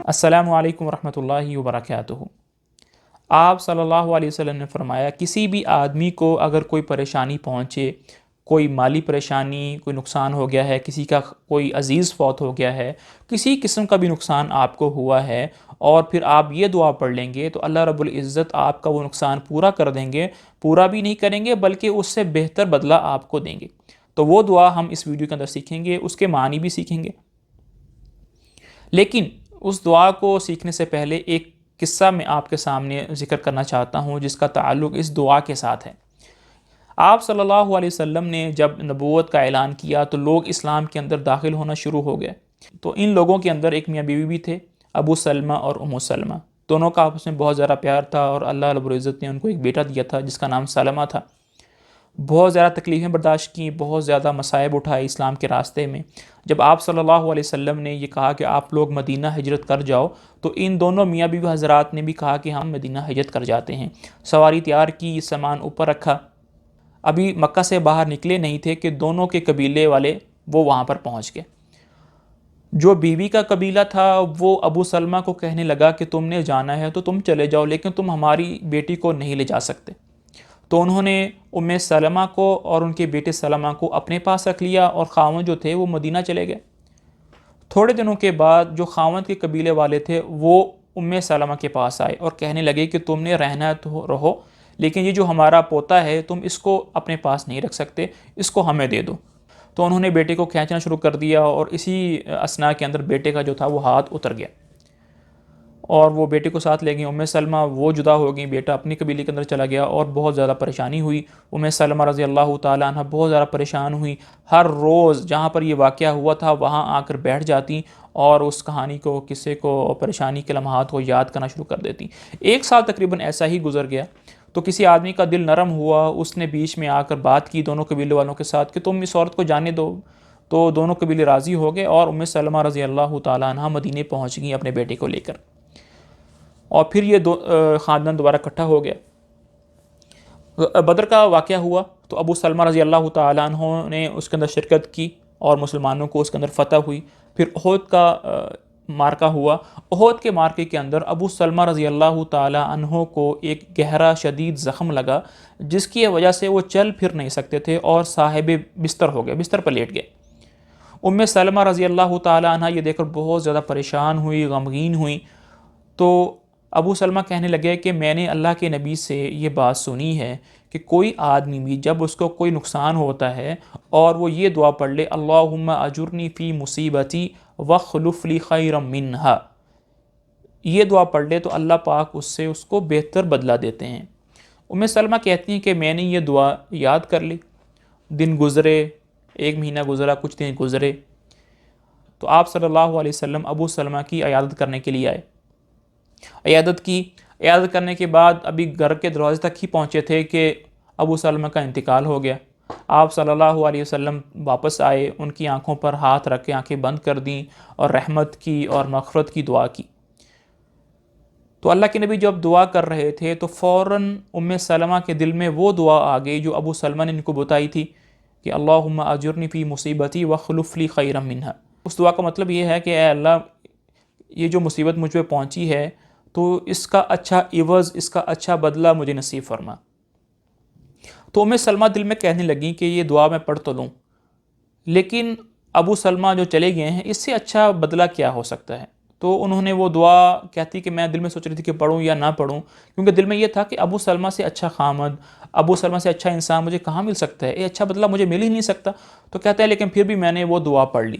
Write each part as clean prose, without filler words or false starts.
السلام علیکم ورحمۃ اللہ وبرکاتہ۔ آپ صلی اللہ علیہ وسلم نے فرمایا کسی بھی آدمی کو اگر کوئی پریشانی پہنچے، کوئی مالی پریشانی، کوئی نقصان ہو گیا ہے، کسی کا کوئی عزیز فوت ہو گیا ہے، کسی قسم کا بھی نقصان آپ کو ہوا ہے، اور پھر آپ یہ دعا پڑھ لیں گے تو اللہ رب العزت آپ کا وہ نقصان پورا کر دیں گے، پورا بھی نہیں کریں گے بلکہ اس سے بہتر بدلہ آپ کو دیں گے۔ تو وہ دعا ہم اس ویڈیو کے اندر سیکھیں گے، اس کے معنی بھی سیکھیں گے۔ لیکن اس دعا کو سیکھنے سے پہلے ایک قصہ میں آپ کے سامنے ذکر کرنا چاہتا ہوں جس کا تعلق اس دعا کے ساتھ ہے۔ آپ صلی اللہ علیہ وسلم نے جب نبوت کا اعلان کیا تو لوگ اسلام کے اندر داخل ہونا شروع ہو گئے۔ تو ان لوگوں کے اندر ایک میاں بیوی بھی تھے، ابو سلمہ اور ام سلمہ، دونوں کا آپس میں بہت زیادہ پیار تھا، اور اللہ رب العزت نے ان کو ایک بیٹا دیا تھا جس کا نام سلمہ تھا۔ بہت زیادہ تکلیفیں برداشت کی، بہت زیادہ مصائب اٹھائے اسلام کے راستے میں۔ جب آپ صلی اللہ علیہ وسلم نے یہ کہا کہ آپ لوگ مدینہ ہجرت کر جاؤ، تو ان دونوں میاں بیوی حضرات نے بھی کہا کہ ہم مدینہ ہجرت کر جاتے ہیں۔ سواری تیار کی، سامان اوپر رکھا، ابھی مکہ سے باہر نکلے نہیں تھے کہ دونوں کے قبیلے والے وہ وہاں پر پہنچ گئے۔ جو بیوی کا قبیلہ تھا وہ ابو سلمہ کو کہنے لگا کہ تم نے جانا ہے تو تم چلے جاؤ، لیکن تم ہماری بیٹی کو نہیں لے جا سکتے۔ تو انہوں نے ام سلمہ کو اور ان کے بیٹے سلمہ کو اپنے پاس رکھ لیا، اور خاوند جو تھے وہ مدینہ چلے گئے۔ تھوڑے دنوں کے بعد جو خاوند کے قبیلے والے تھے وہ ام سلمہ کے پاس آئے اور کہنے لگے کہ تم نے رہنا ہے تو رہو، لیکن یہ جو ہمارا پوتا ہے تم اس کو اپنے پاس نہیں رکھ سکتے، اس کو ہمیں دے دو۔ تو انہوں نے بیٹے کو کھینچنا شروع کر دیا، اور اسی اثناء کے اندر بیٹے کا جو تھا وہ ہاتھ اتر گیا، اور وہ بیٹے کو ساتھ لے گئیں۔ ام سلمہ وہ جدا ہو گئیں، بیٹا اپنی قبیلے کے اندر چلا گیا، اور بہت زیادہ پریشانی ہوئی۔ ام سلمہ رضی اللہ تعالیٰ عنہ بہت زیادہ پریشان ہوئی، ہر روز جہاں پر یہ واقعہ ہوا تھا وہاں آ کر بیٹھ جاتی اور اس کہانی کو، قصے کو، پریشانی کے لمحات کو یاد کرنا شروع کر دیتی۔ ایک سال تقریباً ایسا ہی گزر گیا، تو کسی آدمی کا دل نرم ہوا، اس نے بیچ میں آ کر بات کی دونوں قبیلے والوں کے ساتھ کہ تم اس عورت کو جانے دو۔ تو دونوں قبیلے راضی ہو گئے، اور ام سلمہ رضی اللہ تعالیٰ عنہ مدینے پہنچ گئیں اپنے بیٹے کو لے کر، اور پھر یہ خاندان دوبارہ اکٹھا ہو گیا۔ بدر کا واقعہ ہوا تو ابو سلمہ رضی اللہ تعالیٰ عنہ نے اس کے اندر شرکت کی، اور مسلمانوں کو اس کے اندر فتح ہوئی۔ پھر احد کا مارکہ ہوا۔ احد کے مارکے کے اندر ابو سلمہ رضی اللہ تعالیٰ عنہ کو ایک گہرا شدید زخم لگا، جس کی وجہ سے وہ چل پھر نہیں سکتے تھے اور صاحب بستر ہو گئے، بستر پر لیٹ گئے۔ ام سلمہ رضی اللہ تعالیٰ عنہ یہ دیکھ کر بہت زیادہ پریشان ہوئی، غمگین ہوئی۔ تو ابو سلمہ کہنے لگے کہ میں نے اللہ کے نبی سے یہ بات سنی ہے کہ کوئی آدمی بھی جب اس کو کوئی نقصان ہوتا ہے اور وہ یہ دعا پڑھ لے، اللہم اجرنی فی مصیبتی واخلف لی خیرا منہا، یہ دعا پڑھ لے تو اللہ پاک اس سے اس کو بہتر بدلہ دیتے ہیں۔ ام سلمہ کہتی ہیں کہ میں نے یہ دعا یاد کر لی، دن گزرے، ایک مہینہ گزرا، کچھ دن گزرے، تو آپ صلی اللہ علیہ وسلم ابو سلمہ کی عیادت کرنے کے لیے آئے۔ عیادت کرنے کے بعد ابھی گھر کے دروازے تک ہی پہنچے تھے کہ ابو سلمہ کا انتقال ہو گیا۔ آپ صلی اللہ علیہ وسلم واپس آئے، ان کی آنکھوں پر ہاتھ رکھ کے آنکھیں بند کر دیں اور رحمت کی اور مغفرت کی دعا کی۔ تو اللہ کے نبی جب دعا کر رہے تھے تو فوراً ام سلمہ کے دل میں وہ دعا آ گئی جو ابو سلمہ نے ان کو بتائی تھی کہ اللہم اجرنی فی مصیبتی واخلف لی خیرا منہا۔ اس دعا کا مطلب یہ ہے کہ اے اللہ، یہ جو مصیبت مجھ پہ پہنچی ہے تو اس کا اچھا عوض، اس کا اچھا بدلہ مجھے نصیب فرما۔ تو ام سلمہ دل میں کہنے لگی کہ یہ دعا میں پڑھ تو لوں، لیکن ابو سلمہ جو چلے گئے ہیں اس سے اچھا بدلہ کیا ہو سکتا ہے؟ تو انہوں نے وہ دعا کہتی کہ میں دل میں سوچ رہی تھی کہ پڑھوں یا نہ پڑھوں، کیونکہ دل میں یہ تھا کہ ابو سلمہ سے اچھا خامد، ابو سلمہ سے اچھا انسان مجھے کہاں مل سکتا ہے، یہ اچھا بدلہ مجھے مل ہی نہیں سکتا۔ تو کہتا ہے لیکن پھر بھی میں نے وہ دعا پڑھ لی۔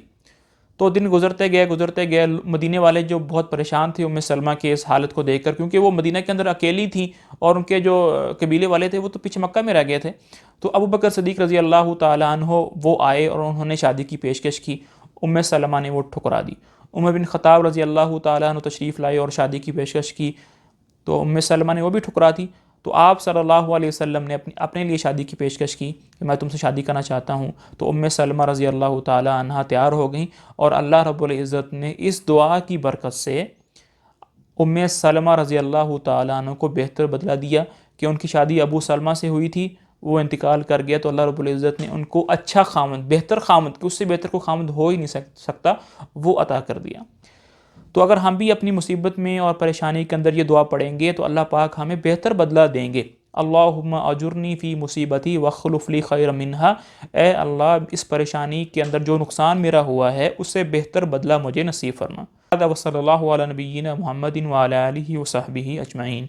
تو دن گزرتے گئے، مدینے والے جو بہت پریشان تھے ام سلمہ کے اس حالت کو دیکھ کر، کیونکہ وہ مدینہ کے اندر اکیلی تھی اور ان کے جو قبیلے والے تھے وہ تو پیچھے مکہ میں رہ گئے تھے۔ تو ابو بکر صدیق رضی اللہ تعالیٰ عنہ وہ آئے اور انہوں نے شادی کی پیشکش کی، ام سلمہ نے وہ ٹھکرا دی۔ عمر بن خطاب رضی اللہ تعالیٰ عنہ تشریف لائے اور شادی کی پیشکش کی، تو ام سلمہ نے وہ بھی ٹھکرا دی۔ تو آپ صلی اللہ علیہ وسلم نے اپنے لیے شادی کی پیشکش کی کہ میں تم سے شادی کرنا چاہتا ہوں، تو ام سلمہ رضی اللہ تعالیٰ عنہ تیار ہو گئیں، اور اللہ رب العزت نے اس دعا کی برکت سے ام سلمہ رضی اللہ تعالیٰ عنہ کو بہتر بدلہ دیا کہ ان کی شادی ابو سلمہ سے ہوئی تھی، وہ انتقال کر گیا، تو اللہ رب العزت نے ان کو اچھا خامد، بہتر خامد، کہ اس سے بہتر کو خامد ہو ہی نہیں سکتا، وہ عطا کر دیا۔ تو اگر ہم بھی اپنی مصیبت میں اور پریشانی کے اندر یہ دعا پڑھیں گے تو اللہ پاک ہمیں بہتر بدلہ دیں گے۔ اللہم اجرنی فی مصیبتی واخلف لی خیر منہا، اے اللہ اس پریشانی کے اندر جو نقصان میرا ہوا ہے اس سے بہتر بدلہ مجھے نصیب فرما۔ وصلی اللہ علی نبینا محمد وعلی آلہ وصحبہ اجمعین۔